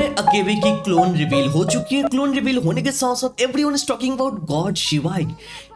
में अकेबी की clone reveal हो चुकी है। क्लोन रिवील होने के साथ साथ everyone is talking about God Shivai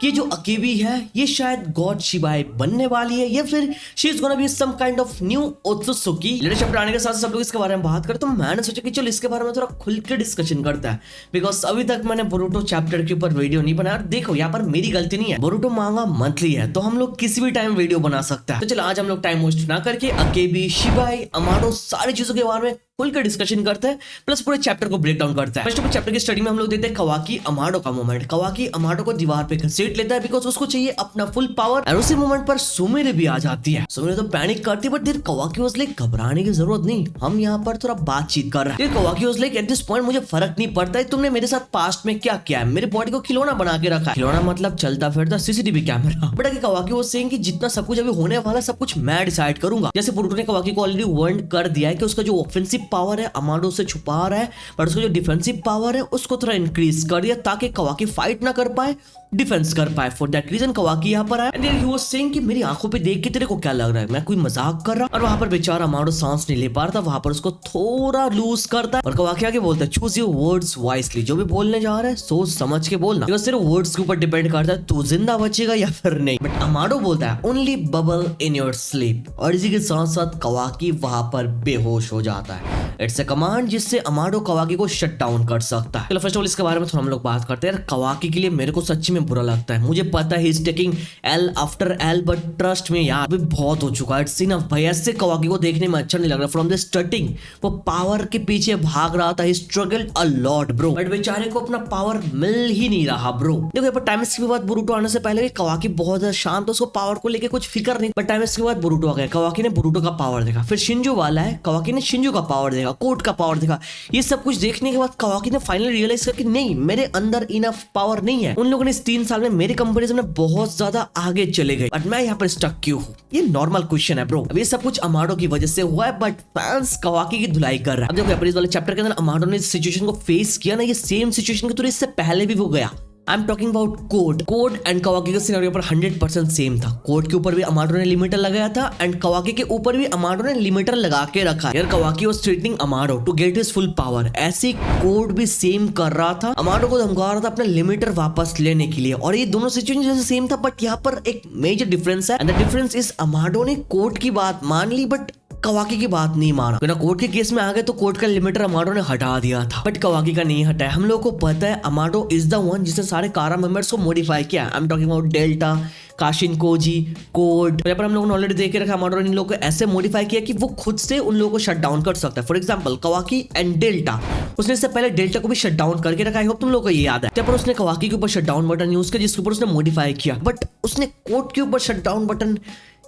कि जो अकेबी है ये शायद गॉड शिवाई बनने वाली है या फिर she is gonna be some kind of new Otsuki. Latest chapter आने के साथ सब लोग इसके बारे में बात करते, तो मैंने सोचा कि चलो इसके बारे में थोड़ा खुल के डिस्कशन करता है, बिकॉज अभी तक मैंने बोरुटो चैप्टर के ऊपर वीडियो नहीं बनाया। देखो यहाँ पर मेरी गलती नहीं है, बोरुटो मांगा मंथली है तो हम लोग किसी भी टाइम वीडियो बना सकता है। तो चलो आज हम लोग टाइम वेस्ट ना करके अकेबी शिवाई अमाडो सारी चीजों के बारे में खुल कर डिस्कशन करते हैं, प्लस पूरे चैप्टर को ब्रेक डाउन करता है। फर्स्ट ऑफ ऑल चैप्टर की स्टडी में हम लोग देखते हैं कवाकी अमाडो का मोमेंट। कवाकी अमाडो को दीवार पे घसीट लेता है बिकॉज उसको चाहिए अपना फुल पावर, और उसी मोमेंट पर सुमिरे भी आ जाती है। सुमिरे तो पैनिक करती है, बट देर कवाकी वाज लाइक घबराने की जरूरत नहीं, हम यहाँ पर थोड़ा बातचीत कर रहे हैं। Kawaki was like at this point मुझे फर्क नहीं पड़ता है तुमने मेरे साथ पास्ट में क्या किया है, मेरे बॉडी को खिलौना बना के रखा है। खिलौना मतलब चलता फिरता CCTV camera. But Kawaki was saying कि जितना सब कुछ अभी होने वाला सब कुछ मैं डिसाइड करूंगा। जैसे बोरुटो ने कवाकी को ऑलरेडी वार्न कर दिया है कि उसका जो ऑफेंसिव पावर है अमाडो से छुपा रहा है, पर उसका जो डिफेंसिव पावर है उसको थोड़ा इंक्रीज कर दिया ताकि कवाकी फाइट ना कर पाए, डिफेंस कर पाए। फॉर दैट रीजन कवाकी यहाँ पर आया एंड ही वाज सेइंग कि मेरी आंखों पे देख के तेरे को क्या लग रहा है, मैं कोई मजाक कर रहा। और वहां पर बेचारा अमाडो सांस नहीं ले पा रहा था, वहां पर उसको थोड़ा लूज करता है और कवाकी आगे बोलता है चूज योर वर्ड्स वाइसली, जो भी बोलने जा रहा है सोच समझ के बोलना, बिकॉज़ तेरे वर्ड्स के ऊपर डिपेंड करता है तू जिंदा बचेगा या फिर नहीं। बट अमाडो बोलता है only bubble in your sleep, और इसी के साथ साथ कवाकी वहां पर बेहोश हो जाता है। इट्स अ कमांड जिससे अमाडो कवाकी को शट डाउन कर सकता है। चलो फर्स्ट ऑफ ऑल इसके बारे में थोड़ा हम लोग बात करते हैं। कवाकी के लिए मेरे को सच्ची में बुरा लगता है, मुझे पता है he is taking L after L, but trust में यार अभी बहुत हो चुका है। इट्स इनफ भाई, ऐसे कवाकी को देखने में अच्छा नहीं लग रहा। फ्रॉम द स्टार्टिंग वो पावर के पीछे भाग रहा था, he struggled a lot bro, but बेचारे को अपना पावर मिल ही नहीं रहा ब्रो। देखो यहाँ पर टाइम के बाद बोरुटो आने से पहले कवाकी बहुत ज्यादा शांत, उसको पावर को लेके कुछ फिक्र नहीं, बट टाइम के बाद बोरुटो आ गया, कवाकी ने बोरुटो का पावर देखा, फिर शिंजो वाला है कवाकी ने शिंजो का पावर देखा, कोट का पावर देखा। ये सब कुछ देखने के बाद कवाकी ने फाइनली रियलाइज किया कि नहीं मेरे अंदर इनफ पावर नहीं है। उन लोगों ने इस 3 साल में मेरे कंपैरिजन में बहुत ज्यादा आगे चले गए, बट मैं यहाँ पर स्टक क्यों हूँ? ये नॉर्मल क्वेश्चन है ब्रो। अब ये सब कुछ अमाडो की वजह से हुआ है, बट फैंस कवाकी की धुलाई कर रहा है। अब देखो इस वाले चैप्टर के अंदर अमाडो ने इस सिचुएशन को फेस किया ना, ये सेम सिचुएशन के थोड़े इससे पहले भी वो गया। I am talking about Code and Kawaki का सिनेरियो पर 100% सेम था। कोड के ऊपर भी अमाडो ने लिमिटर लगाया था एंड कवाकी के ऊपर भी अमाडो ने लिमिटर लगा के रखा। यार Kawaki was threatening Amado to get his full power, ऐसे कोड भी सेम कर रहा था, अमाडो को धमका रहा था अपना लिमिटर वापस लेने के लिए। और ये दोनों सिचुएशन जैसे सेम था, बट यहाँ पर एक मेजर डिफरेंस है and the difference is Amado ने कोड की बात मान ली बट कवाकी की बात नहीं माना। बिना कोर्ट के केस में आ गए तो कोर्ट का लिमिटर अमाडो ने हटा दिया था, बट कवाकी का नहीं हटाया। हम लोगों को पता है अमाडो इज द वन जिसने सारे कारा मेंबर्स को मॉडिफाई किया। I am talking about Delta, Kashin Koji, Code. यहाँ पर हम लोगों ने ऑलरेडी देख के रखा अमाडो ने इन लोगों को ऐसे मॉडिफाई किया कि वो खुद से उन लोगों को शट डाउन कर सकता है। फॉर एग्जांपल कवाकी एंड डेल्टा, उसने इससे पहले डेल्टा को भी शट डाउन करके रखा। आई होप तुम लोगों को ये याद है। पर उसने कवाकी के ऊपर शट डाउन बटन यूज किया जिसके ऊपर उसने मॉडिफाई किया, बट उसने कोड के ऊपर शट डाउन बटन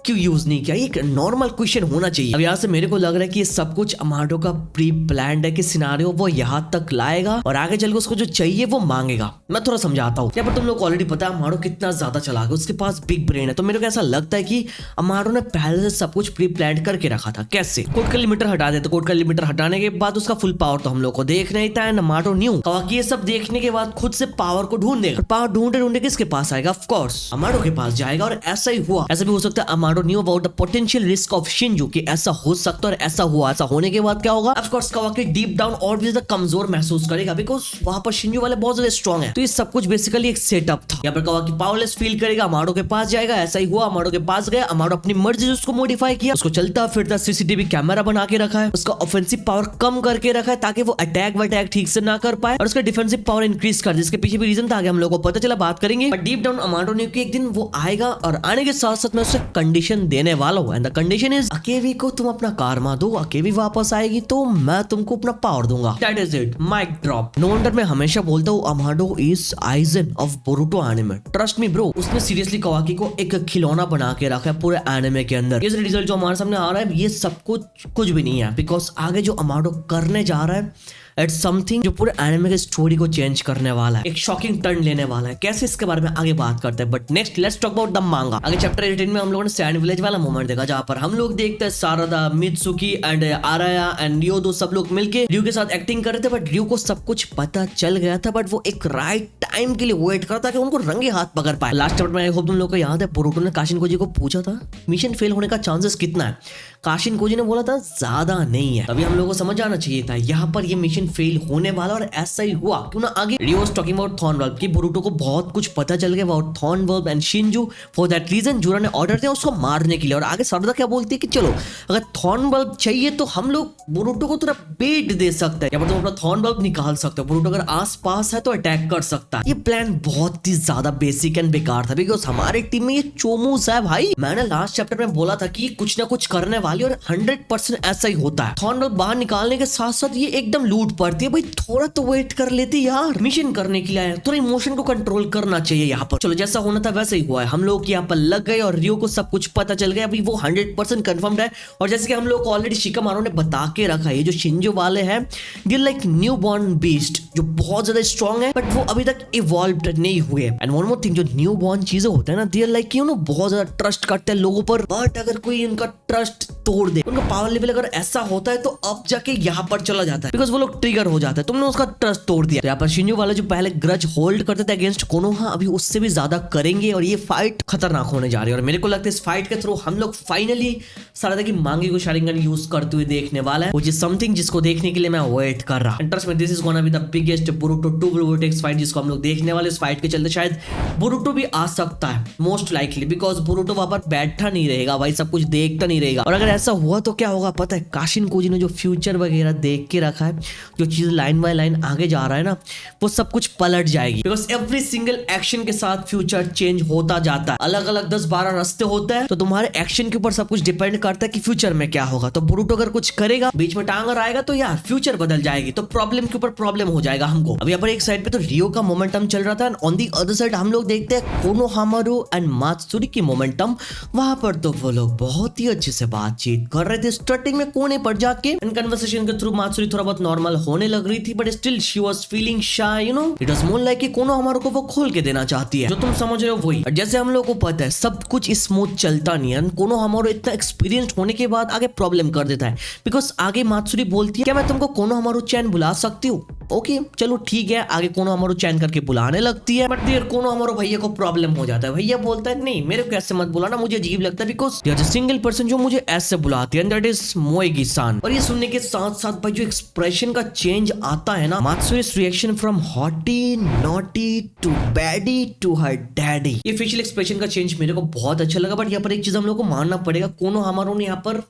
क्यों यूज नहीं किया? एक नॉर्मल क्वेश्चन होना चाहिए। अब यहाँ से मेरे को लग रहा है कि ये सब कुछ अमाडो का प्री प्लान्ड है कि सिनारियो वो यहाँ तक लाएगा और आगे चल के उसको जो चाहिए वो मांगेगा। मैं थोड़ा समझाता हूँ। यहाँ पर तुम लोग ऑलरेडी पता है अमाडो कितना ज्यादा चला गया, उसके पास बिग ब्रेन है। तो मेरे को ऐसा लगता है कि अमाडो ने पहले से सब कुछ प्री प्लान्ड करके रखा था। कैसे? कोड का लिमिटर हटा देते, कोड का लिमिटर हटाने के बाद उसका फुल पावर तो हम लोग को देख नहीं था। अमाडो न्यू कवाकी ये सब देखने के बाद खुद से पावर को ढूंढेगा। पावर ढूंढे ढूंढे किसके पास आएगा? ऑफ कोर्स अमाडो के पास जाएगा। और ऐसा ही हुआ। ऐसा भी हो सकता है Amado knew about the potential risk of Shinzo कि ऐसा हो सकता है और ऐसा हुआ। ऐसा होने के बाद क्या होगा? ऑफ कोर्स कवाकी डीप डाउन और भी ज्यादा कमजोर महसूस करेगा बिकॉज वहां पर शिंजो वाले बहुत ज्यादा स्ट्रांग है। तो ये सब कुछ बेसिकली एक सेटअप था। यहाँ पर कवाकी पावरलेस फील करेगा, अमाडो के पास जाएगा। ऐसा ही हुआ, अमाडो के पास गया, अमाडो अपनी मर्जी से उसको मॉडिफाई किया, उसको चलता फिरता सीसीटीवी कैमरा बना के रखा है, उसका ऑफेंसिव पावर कम करके रखा है ताकि वो अटैक वटैक ठीक से ना कर पाए और उसका डिफेंसिव पावर इंक्रीज कर, जिसके पीछे भी रीजन था आगे हम लोगों को पता चला, बात करेंगे। बट डीप डाउन अमाडो ने कि एक दिन वो आएगा और आने के साथ साथ मैं उसे कंडीशन देने वाला हूँ एंड द कंडीशन इज अकेवी को तुम अपना कारमा दो, अकेवी वापस आएगी तो मैं तुमको अपना पावर दूंगा। That is it, mic drop. No wonder मैं हमेशा बोलता हूँ Amado is Aizen of Boruto anime. Trust me bro, उसने सीरियसली कवाकी को एक खिलौना बना के रखा है पूरे एनिमे के अंदर। ये रिजल्ट जो हमारे सामने आ रहा है ये सब कुछ भी नहीं है, बिकॉज आगे जो अमाडो करने जा रहा है इट्स समथिंग जो पूरे एनिमे की स्टोरी को चेंज करने वाला है, एक शॉकिंग टर्न लेने वाला है। कैसे, इसके बारे में आगे बात करते हैं। But next let's talk about the मांगा। आगे चैप्टर 18 में हम लोगों ने सैंड विलेज वाला मोमेंट देखा जहां पर हम लोग देखते हैं सारदा, मित्सुकी एंड आराया एंड रियो दो सब लोग मिलके रियो के साथ एक्टिंग कर रहे थे। बट रियो को सब कुछ पता चल गया था, बट वो एक राइट टाइम के लिए वेट करता कि उनको रंगे हाथ पकड़ पाए। लास्ट चैप्टर में आई होप तुम लोग को याद है बोरुटो ने काशिन कोजी को पूछा था मिशन फेल होने का चांसेस कितना है। काशिन कोजी ने बोला था ज्यादा नहीं है। तभी हम लोगों को समझ आना चाहिए था यहाँ पर ये मिशन मिशन फेल होने वाला और ऐसा ही हुआ क्यों ना आगे Rio was talking about Thornwolf कि बोरुटो को बहुत कुछ पता चल गया about Thornwolf and Shinju. For that reason Jura ने ऑर्डर दिया उसको मारने के लिए। और आगे सारदा क्या बोलती है कि चलो अगर थॉर्नवल्फ चाहिए तो हम लोग बोरुटो को थोड़ा बेट दे सकते हैं या फिर तुम अपना थॉर्नवल्फ निकाल सकते हो, बोरुटो अगर आसपास है तो अटैक कर सकता है। ये प्लान बहुत ही ज्यादा बेसिक एंड बेकार था बिकॉज हमारी टीम में ये चोमूस है भाई। मैंने लास्ट चैप्टर में बोला था कि कुछ ना कुछ करने वाली और 100% ऐसा ही होता है। थॉर्नवल्फ बाहर निकालने के साथ साथ ये एकदम लूट पड़ती है। भाई थोड़ा तो वेट कर लेते यार, मिशन करने के लिए थोड़ा इमोशन को कंट्रोल करना चाहिए यहाँ पर। चलो जैसा होना था वैसा ही हुआ है, हम लोग यहाँ पर लग गए और रियो को सब कुछ पता चल गया। अभी वो 100% कंफर्म्ड है और जैसे कि हम लोग को ऑलरेडी शिकामारू ने बता के रखा है, ये जो शिंजो वाले हैं they like new born beast जो बहुत ज्यादा स्ट्रॉन्ग है बट वो अभी तक इवॉल्व्ड नहीं हुए। एंड वन मोर थिंग, जो न्यू बॉर्न चीजें होते हैं ना दे लाइक यू नो बहुत ज्यादा ट्रस्ट करते हैं लोगों पर, बट अगर कोई उनका ट्रस्ट तोड़ दे, उनका पावर लेवल अगर ऐसा होता है तो अब जाके यहाँ पर चला जाता है बिकॉज वो लोग ट्रिगर हो जाता है। तुमने उसका ट्रस्ट तोड़ दिया। तो यहाँ पर शिंजो वाले जो पहले ग्रज होल्ड करते थे अगेंस्ट कोनोहा अभी उससे भी ज्यादा करेंगे और ये फाइट खतरनाक होने जा रही है। और मेरे को लगता है इस फाइट के थ्रू हम लोग फाइनली सारदा की मांगी को शारिंगन यूज करते हुए देखने वाला है, व्हिच इज समथिंग जिसको देखने के लिए मैं वेट कर रहा हूं। ट्रस्ट में this is gonna be the biggest Boruto 2 vertex fight जिसको हम लोग देखने वाले। इस फाइट के चलते शायद बोरुटो भी आ सकता है मोस्ट लाइकली बिकॉज बोरुटो वहां पर बैठा नहीं रहेगा भाई, सब कुछ देखता नहीं रहेगा। और अगर ऐसा हुआ तो क्या होगा पता है, काशिन कोजी ने जो फ्यूचर वगैरह देख के रखा है, जो चीज लाइन बाय लाइन आगे जा रहा है ना, वो सब कुछ पलट जाएगी बिकॉज एवरी सिंगल एक्शन के साथ फ्यूचर चेंज होता जाता है। अलग अलग 10-12 रास्ते होते हैं तो तुम्हारे एक्शन के ऊपर सब कुछ डिपेंड करता है कि फ्यूचर में क्या होगा। तो बोरुटो अगर कुछ करेगा बीच में टांगर आएगा तो यार फ्यूचर बदल जाएगी, तो प्रॉब्लम के ऊपर प्रॉब्लम हो जाएगा हमको। अब यहाँ पर एक साइड पे तो रियो का मोमेंटम चल रहा था and on the other side हम लोग देखते हैं कोनोहामारू एंड मात्सुरी की मोमेंटम। वहां पर तो वो लोग बहुत ही अच्छे से बातचीत कर रहे थे स्टार्टिंग में कोने पर जाके। इन कन्वर्सेशन के थ्रू मात्सुरी थोड़ा बहुत नॉर्मल होने लग रही थी but still she was feeling shy, you know it was more like कि कोनोहामारू को वो खोल के देना चाहती है, जो तुम समझ रहे हो वही। और जैसे हम लोग को पता है सब कुछ स्मूथ चलता नहीं है, कोनोहामारू इतना एक्सपीरियंस्ड होने के बाद आगे प्रॉब्लम कर देता है बिकॉज आगे मात्सुरी बोलती है क्या मैं तुमको कोनोहामारू चैन बुला सकती हूँ। ओके चलो ठीक है, आगे कोनोहामारू चैन करके बुलाने लगती है बट देर कोनोहामारू भैया को प्रॉब्लम हो जाता है। भैया बोलता है नहीं मेरे को ऐसे मत बुलाना, मुझे अजीब लगता है because there is a single person जो मुझे ऐसे बुलाती है एंड दैट इज मोएगी-सान। और ये सुनने के साथ साथ भाई जो एक्सप्रेशन का चेंज आता है ना, Matsuri's reaction from hotty naughty to baddie to her daddy, ये फेशियल एक्सप्रेशन का चेंज मेरे को बहुत अच्छा लगा। बट यहाँ पर एक चीज हम लोग को मानना पड़ेगा, कोनोहामारू ने यहाँ पर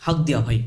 हक दिया भाई,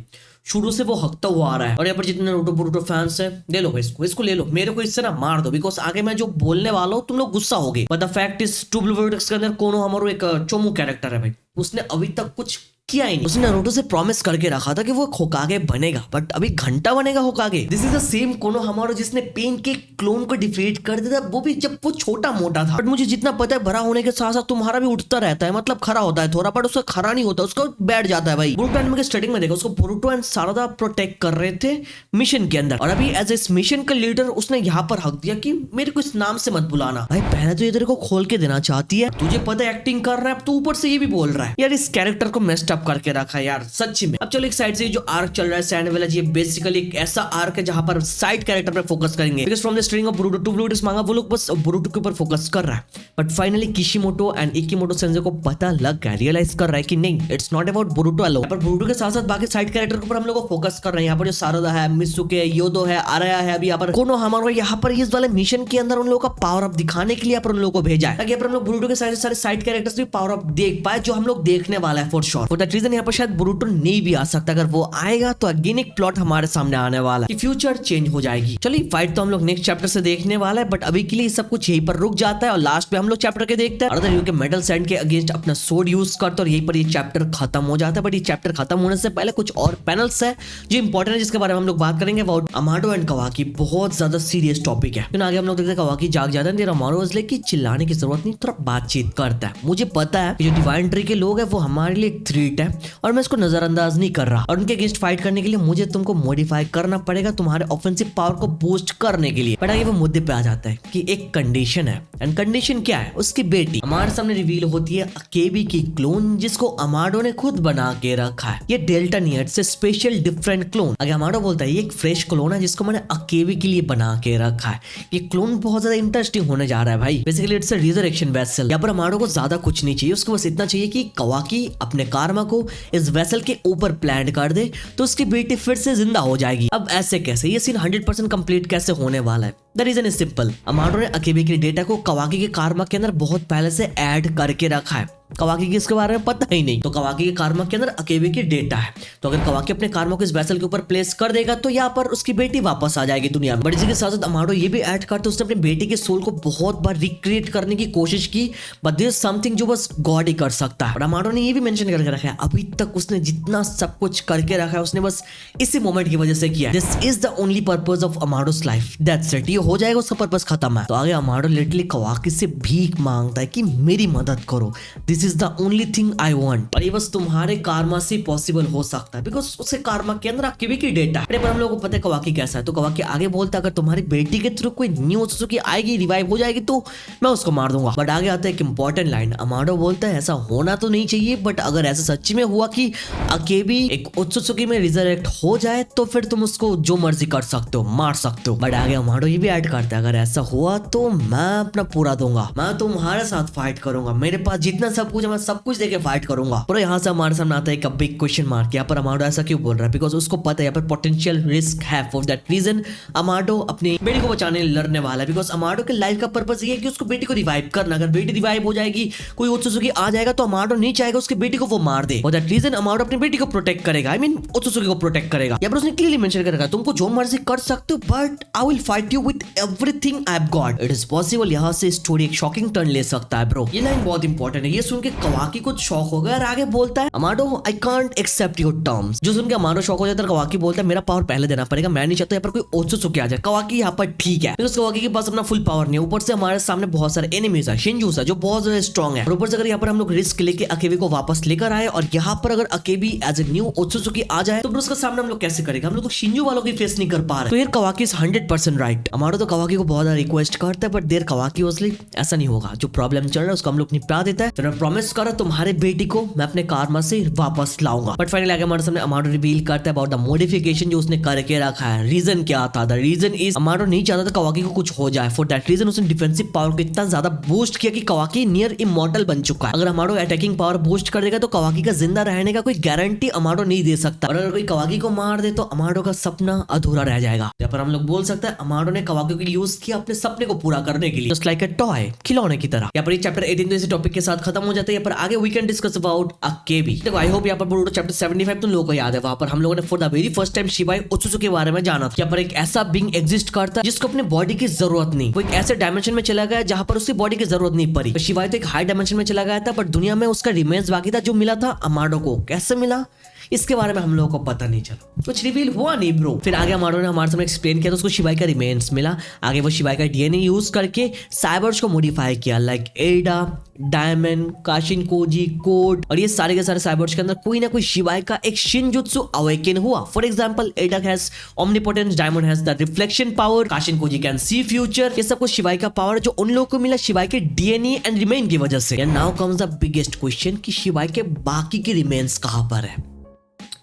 शुरू से वो हकता हुआ आ रहा है। और यहाँ पर जितने नारुतो बोरुटो फैंस है ले लो इसको ले लो, मेरे को इससे ना मार दो बिकॉज आगे मैं जो बोलने वाला हूँ तुम लोग गुस्सा होगे। But the fact is 2 blue vertex के अंदर कोनोहामारू एक चोमू कैरेक्टर है भाई, उसने अभी तक कुछ किया ही नहीं। उसने नारुतो से प्रॉमिस करके रखा था कि वो होकागे बनेगा बट अभी घंटा बनेगा Hokage. This is the same Konohamaru जिसने पेन के क्लोन को डिफीट कर दिया था, वो भी जब वो छोटा मोटा था। बट मुझे जितना पता है बड़ा होने के साथ साथ तुम्हारा भी उठता रहता है, मतलब खड़ा होता है थोड़ा, बट उसका खड़ा नहीं होता, उसका बैठ जाता है भाई। बोरुटो एनिमे के स्टार्टिंग में देखा उसको बोरुटो एंड सारदा प्रोटेक्ट कर रहे थे मिशन के अंदर और अभी एज ए मिशन का लीडर उसने यहाँ पर हक दिया कि मेरे को इस नाम से मत बुलाना। भाई पहले तो ये तेरे को खोल के देना चाहती है, तुझे पता है एक्टिंग कर रहा है, अब तो ऊपर से ये भी बोल रहा है यार, इस कैरेक्टर को मेस्ड अप करके रखा है यार सच्ची में। अब चलो एक साइड से जो आर्क चल रहा है सैंड विलेज, ये बेसिकली एक ऐसा आर्क है जहां पर साइड कैरेक्टर पे फोकस करेंगे because from the string of Boruto 2 blue vertex मांगा वो लोग बस बोरुटो के ऊपर फोकस कर रहा है। But finally Kishimoto and इकिमोटो sense को पता लग गया, रियलाइज कर रहा है कि नहीं it's not about Boruto alone, पर बोरुटो के साथ साथ बाकी साइड कैरेक्टर के ऊपर हम लोग को फोकस कर रहे हैं। यहाँ पर जो सारदा है, मित्सुके है, योदो है, आराया है, अभी यहाँ पर कोनोहामारू है। यहाँ पर इस वाले मिशन के अंदर उन लोगों का पावर अप दिखाने के लिए अपन उन लोगों को भेजा है ताकि अपन लोग बोरुटो के सारे साइड कैरेक्टर्स भी पावर अप देख पाए जो हम लोग देखने वाला है for sure. For that reason यहाँ पर शायद बोरुटो नहीं भी आ सकता, अगर वो आएगा तो अगेन एक प्लॉट हमारे सामने आने वाला है कि फ्यूचर चेंज हो जाएगी। चलिए फाइट तो हम लोग नेक्स्ट चैप्टर से देखने वाला है बट अभी के लिए सब कुछ यहीं पर रुक जाता है और लास्ट में हम लोग चैप्टर के देखते हैं अदर यू के मेटल सैंड के अगेंस्ट अपना सोर्ड यूज करते और यहीं पर ये चैप्टर खत्म हो जाता है। बट ये चैप्टर खत्म होने से पहले कुछ और पैनल्स है जो इंपॉर्टेंट है जिसके बारे में हम लोग बात करेंगे अबाउट अमाडो एंड कवाकी। बहुत ज्यादा सीरियस टॉपिक है, आगे हम लोग देखते हैं कवाकी जाग जाता है, अमाडो इसलिए कि चिल्लाने की जरूरत नहीं, थोड़ा बातचीत करता है। मुझे पता है कि जो डिवाइन ट्री के लोग हैं वो हमारे लिए एक थ्रेट है और मैं इसको नजरअंदाज नहीं कर रहा और उनके अगेंस्ट फाइट करने के लिए मुझे तुमको मॉडिफाई करना पड़ेगा तुम्हारे ऑफेंसिव पावर को बूस्ट करने के लिए। बट आगे वो मुद्दे पे आ जाता है कि एक कंडीशन है एंड कंडीशन क्या है, उसकी बेटी हमारे सामने रिवील होती है अकेबी की क्लोन जिसको अमाडो ने खुद बना के रखा है। ये डेल्टा नियट से स्पेशल डिफरेंट क्लोन। अगर अमाडो बोलता है ये एक फ्रेश क्लोन है जिसको मैंने अकेबी के लिए बना के रखा है। ये क्लोन बहुत ज्यादा इंटरेस्टिंग होने जा रहा है भाई। Basically it's a resurrection vessel. यहाँ पर अमाडो को ज्यादा कुछ नहीं चाहिए, उसको बस इतना चाहिए कि कवाकी अपने कारमा को इस वेसल के ऊपर प्लांट कर दे तो उसकी बेटी फिर से जिंदा हो जाएगी। अब ऐसे कैसे, ये सीन 100% कंप्लीट कैसे होने वाला है? The reason is simple, Amado ने अकेबी के डेटा को कवाकी के कारमा के अंदर बहुत पहले से ऐड करके रखा है। कवाकी की इसके बारे में पता ही नहीं, तो कवाकी के कारमा के अंदर अकेबी की डेटा है। तो अगर कवाकी अपने कारमा को इस वेसल के ऊपर प्लेस कर देगा तो यहाँ पर उसकी बेटी वापस आ जाएगी दुनिया में। बट इसी के साथ साथ अमाडो ये भी ऐड करते उसने अपनी बेटी के सोल को बहुत बार रिक्रिएट करने की कोशिश की, बट देयर इज समथिंग जो बस गॉड ही कर सकता है। और अमाडो ने ये भी मेंशन करके रखा है अभी तक उसने जितना सब कुछ करके रखा है उसने बस इसी मोमेंट की वजह से किया। This is the only purpose of Amado's life, that's it. ये हो जाएगा उसका पर्पस खत्म है। तो आगे अमाडो लिटरली कवाकी से भीख मांगता है कि मेरी मदद करो, this is the only thing I want. और ये बस तुम्हारे कारमा से पॉसिबल हो सकता है बिकॉज उसके कारमा के अंदर अकेबी की डेटा है। पर हम लोगों को पता है कवाकी कैसा है, तो कवाकी आगे बोलता है अगर तुम्हारी बेटी के थ्रू कोई न्यू ओत्सुकी आएगी, रिवाइव हो जाएगी तो मैं उसको मार दूंगा। बट आगे आता है एक इंपॉर्टेंट लाइन, अमाडो बोलता है ऐसा होना तो नहीं चाहिए, बट अगर ऐसा सच्ची में हुआ कि अकेबी एक ओत्सुकी में रिजरेक्ट हो जाए तो फिर तुम उसको जो मर्जी कर सकते हो, मार सकते हो। बट आगे अमाडो ये भी ऐड करता है अगर ऐसा हुआ तो मैं अपना पूरा दूंगा, मैं तुम्हारे साथ फाइट करूंगा, मेरे पास जितना सब कुछ है मैं सब कुछ देके फाइट करूंगा। पर यहाँ से हमारे सामने आता है एक बिग क्वेश्चन मार्क, यहाँ पर अमाडो ऐसा क्यों बोल रहा है? बिकॉज उसको पता है यहाँ पर पोटेंशियल रिस्क है। फॉर दैट रीजन अमाडो अपनी बेटी को बचाने लड़ने वाला है। बिकॉज अमाडो के लाइफ का पर्पस ये है कि उसको बेटी को रिवाइव करना। अगर बेटी रिवाइव हो जाएगी, कोई ओत्सुकी आ जाएगा तो अमाडो नहीं चाहेगा उसकी बेटी को वो मार दे। फॉर दैट रीजन अमाडो अपनी बेटी को प्रोटेक्ट करेगा, आई मीन ओत्सुकी को प्रोटेक्ट करेगा। यहाँ पर उसने क्लियरली मेंशन कर रखा है तुमको जो मर्जी कर सकते हो but I will fight you with everything I have got. It is possible. यहाँ से स्टोरी एक शॉकिंग टर्न ले सकता है ब्रो। ये लाइन बहुत इंपॉर्टेंट है। ये सुन के कवाकी को शॉक हो गया और आगे बोलता है Amado I can't accept your terms. जो सुन के अमाडो शॉक हो जाता है, कवाकी बोलता है मेरा पावर पहले देना पड़ेगा, मैं नहीं चाहता यहाँ पर कोई ओत्सुकी आ जाए। कवाकी यहाँ पर ठीक है बिकॉज कवाकी के पास अपना फुल पावर नहीं है, ऊपर से हमारे सामने बहुत सारे एनिमीज है, शिनजूस है जो बहुत ज्यादा स्ट्रॉन्ग है। और ऊपर से अगर यहाँ पर हम लोग रिस्क लेके अकेबी को वापस लेकर आए और यहाँ पर अगर अकेबी एज ए न्यू ओत्सुकी आ जाए तो उसका सामना हम लोग कैसे करेंगे? हम लोग तो शिनजू वालों की फेस नहीं कर पा रहे। तो यार कवाकी इज 100% राइट। अमाडो तो कवाकी को बहुत रिक्वेस्ट करता है बट देर कवाकी ओसली ऐसा नहीं होगा, जो प्रॉब्लम चल रहा है उसको हम लोग निपटा देता है। तो मैं प्रॉमिस कर रहा तुम्हारे बेटी को मैं अपने कारमा से वापस लाऊंगा। बट फाइनली आगे हमारे सामने अमाडो रिवील करता है अबाउट द मॉडिफिकेशन जो उसने करके रखा है। रीजन क्या था? द रीजन इज अमाडो नहीं चाहता था कवाकी को कुछ हो जाए। फॉर दैट रीजन उसने डिफेंसिव पावर को इतना ज्यादा बूस्ट किया कि कवाकी नियर इमॉर्टल बन चुका है। अगर अमाडो अटैकिंग पावर बूस्ट कर देगा तो कवाकी का जिंदा रहने का कोई गारंटी अमाडो नहीं दे सकता। और अगर कोई कवाकी को मार दे तो अमाडो का सपना अधूरा रह जाएगा। यहाँ पर हम लोग बोल सकते हैं अमाडो ने कवाकी को यूज किया अपने सपने को पूरा करने के लिए, जस्ट लाइक अ टॉय, खिलौने की तरह। यहाँ पर चैप्टर 18 तो इस टॉपिक के साथ खत्म हो जाता है। यहाँ पर आगे वी कैन डिस्कस अबाउट अकेबी। देखो आई होप यहाँ पर बोरुटो चैप्टर 75 तुम लोगों को याद है, वहां पर हम लोगों ने for the very first time Shibai Otsuki के बारे में जाना था। यहाँ पर एक ऐसा बीइंग एग्जिस्ट करता है जिसको अपने बॉडी की जरूरत नहीं, वो एक ऐसे डायमेंशन में चला गया जहां पर उसकी बॉडी की जरूरत नहीं पड़ी। तो शिबाई तो एक हाई डायमेंशन में चला गया था बट दुनिया में उसका रिमेन्स बाकी था जो मिला था अमाडो को। कैसे मिला इसके बारे में हम लोगों को पता नहीं चला, कुछ रिवील हुआ नहीं ब्रो। फिर आगे अमाडो ने हमारे सामने एक्सप्लेन किया तो उसको शिबाई का रिमेन्स मिला। आगे वो शिबाई का डीएनए यूज करके साइबर्स को मॉडिफाई किया, लाइक एडा, डायमंड, काशिनकोजी, कोड, और ये सारे के सारे साइबर्स के अंदर कोई ना कोई शिबाई का एक शिनजुत्सु अवेकन हुआ। For example Ada has omnipotence, Daemon has the reflection power, Kashin Koji can see future. ये सब कुछ शिबाई का पावर जो उन लोगों को मिला शिबाई के डीएनए एंड रिमेन की वजह से। Now comes the biggest question कि शिबाई के बाकी के रिमेन्स कहां पर है?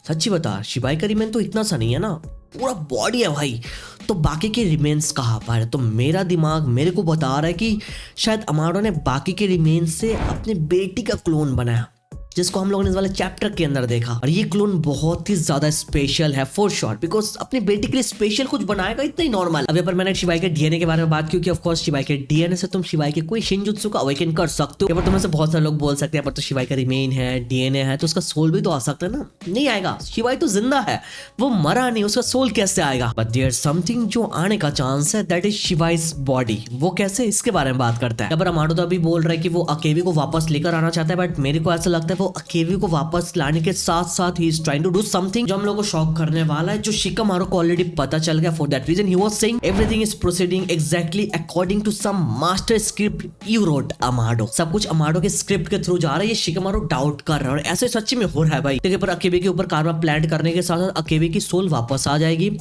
सच्ची बता, शिबाई का रिमेन तो इतना सा नहीं है ना, पूरा बॉडी है भाई, तो बाकी के रिमेन्स कहाँ पर है? तो मेरा दिमाग मेरे को बता रहा है कि शायद अमाडो ने बाकी के रिमेन्स से अपनी बेटी का क्लोन बनाया, जिसको हम लोगों ने इस वाले चैप्टर के अंदर देखा। और ये क्लोन बहुत ही ज्यादा स्पेशल है फॉर श्योर, बिकॉज अपनी बेटी के लिए स्पेशल कुछ बनाएगा इतना ही नॉर्मल। अब यहाँ पर मैंने शिबाई के डीएनए के बारे में बात की कि ऑफ कोर्स शिबाई के डीएनए से तुम शिबाई के कोई शिनजुत्सु का अवेकन कर सकते हो। यहाँ पर तुम्हें से बहुत सारे लोग बोल सकते हैं पर तो शिबाई का रिमेन है, डीएनए है, तो उसका सोल भी तो आ सकता है ना। नहीं आएगा, शिबाई तो जिंदा है, वो मरा नहीं, उसका सोल कैसे आएगा? बट देयर समथिंग जो आने का चांस है, दैट इज शिबाई's बॉडी। वो कैसे, इसके बारे में बात करता है। यहाँ पर अमाडो तो अभी बोल रहा है कि वो अकेबी को वापस लेकर आना चाहता है, बट मेरे को ऐसा लगता है वो अकेबी को वापस लाने के साथ साथ he is trying to do something जो हम लोगों को शॉक करने वाला है, जो शिकामारू को ऑलरेडी पता चल गया। For that reason he was saying everything is proceeding exactly according to some master script you wrote Amado. सब कुछ अमाडो के स्क्रिप्ट के थ्रू जा रहा है, ये शिकामारू डाउट कर रहा है और ऐसे सच्ची में हो रहा है भाई। देखिए पर अकेबी के ऊपर कारमा प्लांट करने के साथ साथ अकेबी की सोल वापस आ जाएगी,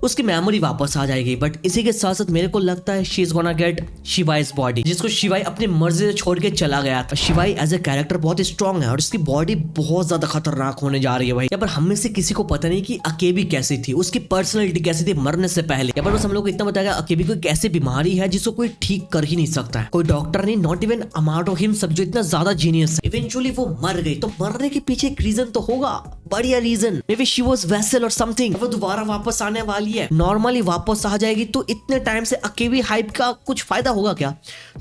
उसकी मेमोरी वापस आ जाएगी। बट इसी के साथ साथ मेरे को लगता है she is gonna get Shibai's body, जिसको शिबाई अपनी मर्जी से छोड़ के चला गया था। शिबाई एज ए कैरेक्टर बहुत स्ट्रॉन्ग है और उसकी बॉडी बहुत ज्यादा खतरनाक होने जा रही है भाई। यहाँ पर हम में से किसी को पता नहीं कि अकेबी कैसी थी, उसकी पर्सनैलिटी कैसी थी मरने से पहले। यहाँ पर बस हम लोग को इतना बताया अकेबी कोई कैसी बीमारी है जिसको कोई ठीक कर ही नहीं सकता है, कोई डॉक्टर नहीं, नॉट इवन अमाडो हिमसेल्फ जो इतना ज्यादा जीनियस है। इवेंचुअली वो मर गई, तो मरने के पीछे एक रीजन तो होगा, बढ़िया reason. Maybe she was vessel और समथिंग। वो दोबारा वापस आने वाली है, नॉर्मली वापस आ जाएगी, तो इतने टाइम से अकेबी हाइप का कुछ फायदा होगा क्या?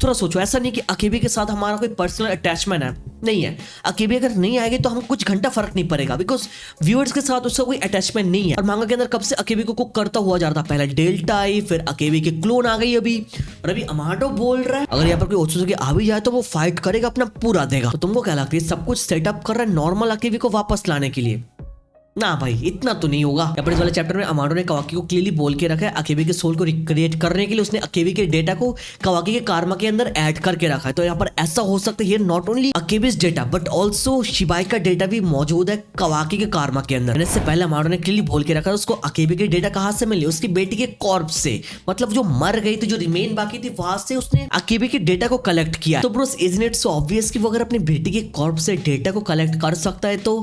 थोड़ा सोचो, ऐसा नहीं कि अकेबी के साथ हमारा कोई पर्सनल अटैचमेंट है, नहीं है। अकेबी अगर नहीं आएगी तो हमको कुछ घंटा फर्क नहीं पड़ेगा, बिकॉज व्यूअर्स के साथ उसका कोई अटैचमेंट नहीं है। और मांगा के अंदर कब से अकेबी को कुक करता हुआ जा रहा था, पहले डेल्टा आई, फिर अकेबी के क्लोन आ गई अभी, और अभी अमाडो बोल रहा है अगर यहाँ पर कोई ओत्सुकी आ भी जाए तो वो फाइट करेगा, अपना पूरा देगा। तो तुमको क्या लगता है सब कुछ सेटअप कर रहा है नॉर्मल अकेबी को वापस लाने के लिए? ना भाई, इतना तो नहीं होगा। यहाँ पर इस वाले चैप्टर में अमाडो ने कवाकी को क्लियरली बोल के रखा है अकेबी के सोल को रिक्रिएट करने के लिए उसने अकेबी के डेटा को कवाकी के कारमा के अंदर ऐड करके रखा है। तो यहाँ पर ऐसा हो सकता है not only Akebi's data but also Shibai का डेटा भी मौजूद है कवाकी के कारमा के अंदर। इससे पहले अमाडो ने क्लियरली बोल के रखा है उसको अकेबी के डेटा कहाँ से मिले, उसकी बेटी के कॉर्प से, मतलब जो मर गई थी, जो रिमेन बाकी थी, वहां से उसने अकेबी के डेटा को कलेक्ट किया। तो Bros isn't it so obvious कि वो अगर अपनी बेटी के कॉर्प से डेटा को कलेक्ट कर सकता है तो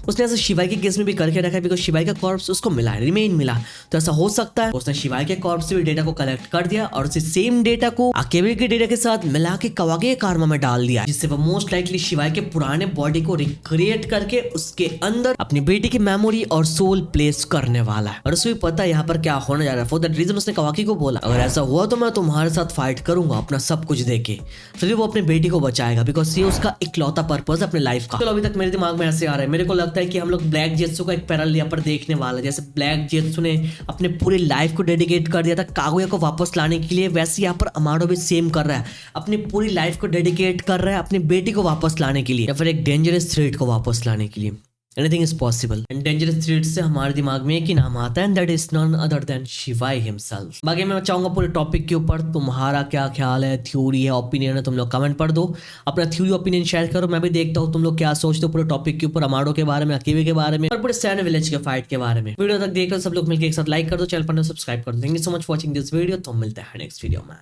उसने ऐसा शिवाई के केस में भी करके रखा है, बिकॉज शिवाई का कॉर्प्स उसको मिला है, रिमेन मिला। तो ऐसा हो सकता है उसने शिवाई के कॉर्प्स से भी डेटा को कलेक्ट कर दिया और उसी सेम डेटा को अकेबी के डेटा के साथ मिला के कवाकी के कारमा में डाल दिया, जिससे वो मोस्ट लाइकली शिवाई के पुराने बॉडी को रिक्रिएट करके उसके अंदर अपनी बेटी की मेमोरी और सोल प्लेस करने वाला है। और उसे भी पता है यहाँ पर क्या होने जा रहा है। फॉर दैट रीजन उसने कवाकी को बोला अगर ऐसा हुआ तो मैं तुम्हारे साथ फाइट करूंगा, अपना सब कुछ देके, फिर वो अपनी बेटी को बचाएगा, बिकॉज ये उसका इकलौता पर्पज है अपने लाइफ का। चलो अभी तक मेरे दिमाग में ऐसे आ रहा है, मेरे को लगता है कि हम लोग ब्लैक जेत्सु का एक पैरल यहाँ पर देखने वाला है। जैसे ब्लैक जेत्सु ने अपने पूरी लाइफ को डेडिकेट कर दिया था कागुया को वापस लाने के लिए, वैसे यहाँ पर अमाडो भी सेम कर रहा है, अपनी पूरी लाइफ को डेडिकेट कर रहा है अपनी बेटी को वापस लाने के लिए, या फिर एक डेंजरस थ्रेट को वापस लाने के लिए। Anything is possible. And dangerous threat से हमारे दिमाग में एक ही नाम आता है, and that is none other than Shivai himself. बाकी मैं चाहूंगा पूरे टॉपिक के ऊपर तुम्हारा क्या ख्याल है, थ्योरी है, ओपिनियन है, तुम लोग कमेंट पर दो, अपना थ्योरी ओपिनियन शेयर करो, मैं भी देखता हूँ तुम लोग क्या सोचते हो पूरे टॉपिक के ऊपर, अमाडो के बारे में, अकेबी के बारे में, और पूरे सैन विलेज के फाइट के बारे में। वीडियो तक देखकर सब लोग मिलकर एक साथ लाइक कर दो, चैनल पर सब्सक्राइब कर दो। Thank you so much for watching this video. तो मिलते हैं नेक्स्ट वीडियो में।